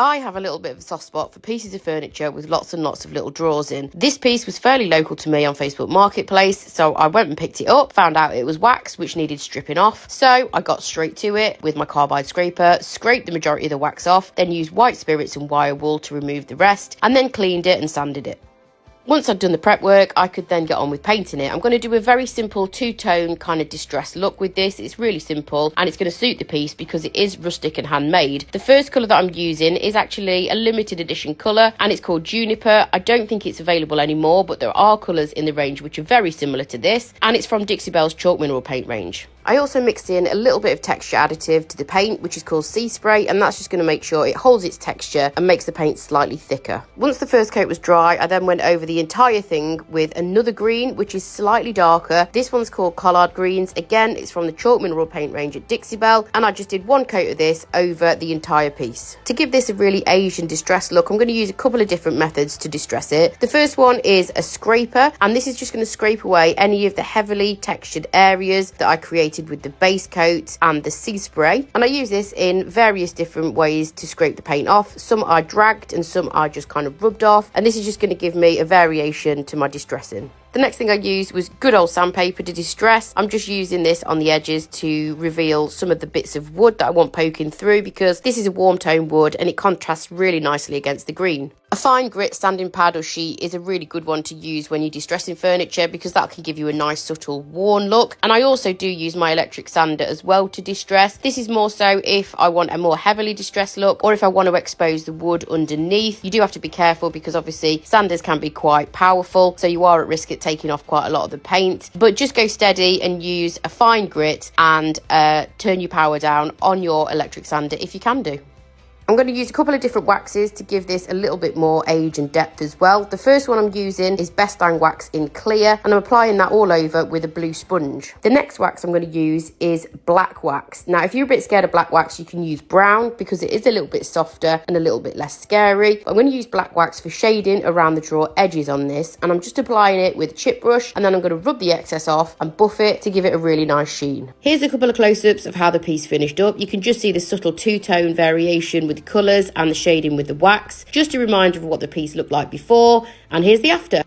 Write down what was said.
I have a little bit of a soft spot for pieces of furniture with lots and lots of little drawers in. This piece was fairly local to me on Facebook Marketplace, so I went and picked it up, found out it was wax which needed stripping off, so I got straight to it with my carbide scraper, scraped the majority of the wax off, then used white spirits and wire wool to remove the rest, and then cleaned it and sanded it. Once I'd done the prep work, I could then get on with painting it. I'm going to do a very simple two-tone kind of distressed look with this. It's really simple and it's going to suit the piece because it is rustic and handmade. The first colour that I'm using is actually a limited edition colour and it's called Juniper. I don't think it's available anymore, but there are colours in the range which are very similar to this, and it's from Dixie Belle's chalk mineral paint range. I also mixed in a little bit of texture additive to the paint, which is called Sea Spray, and that's just going to make sure it holds its texture and makes the paint slightly thicker. Once the first coat was dry, I then went over the entire thing with another green, which is slightly darker. This one's called Collard Greens. Again, it's from the chalk mineral paint range at Dixie Belle, and I just did one coat of this over the entire piece. To give this a really Asian distressed look, I'm going to use a couple of different methods to distress it. The first one is a scraper, and this is just going to scrape away any of the heavily textured areas that I created with the base coat and the Sea Spray, and I use this in various different ways to scrape the paint off. Some I dragged and some I just kind of rubbed off, and this is just going to give me a variation to my distressing. The next thing I used was good old sandpaper to distress. I'm just using this on the edges to reveal some of the bits of wood that I want poking through, because this is a warm tone wood and it contrasts really nicely against the green. A fine grit sanding pad or sheet is a really good one to use when you're distressing furniture, because that can give you a nice subtle worn look. And I also do use my electric sander as well to distress. This is more so if I want a more heavily distressed look, or if I want to expose the wood underneath. You do have to be careful because obviously sanders can be quite powerful, so you are at risk at taking off quite a lot of the paint. But just go steady and use a fine grit and turn your power down on your electric sander if you can do. I'm going to use a couple of different waxes to give this a little bit more age and depth as well. The first one I'm using is Best Dang Wax in Clear, and I'm applying that all over with a blue sponge. The next wax I'm going to use is black wax. Now, if you're a bit scared of black wax, you can use brown because it is a little bit softer and a little bit less scary. But I'm going to use black wax for shading around the drawer edges on this, and I'm just applying it with a chip brush, and then I'm going to rub the excess off and buff it to give it a really nice sheen. Here's a couple of close-ups of how the piece finished up. You can just see the subtle two-tone variation with the colours and the shading with the wax. Just a reminder of what the piece looked like before, and here's the after.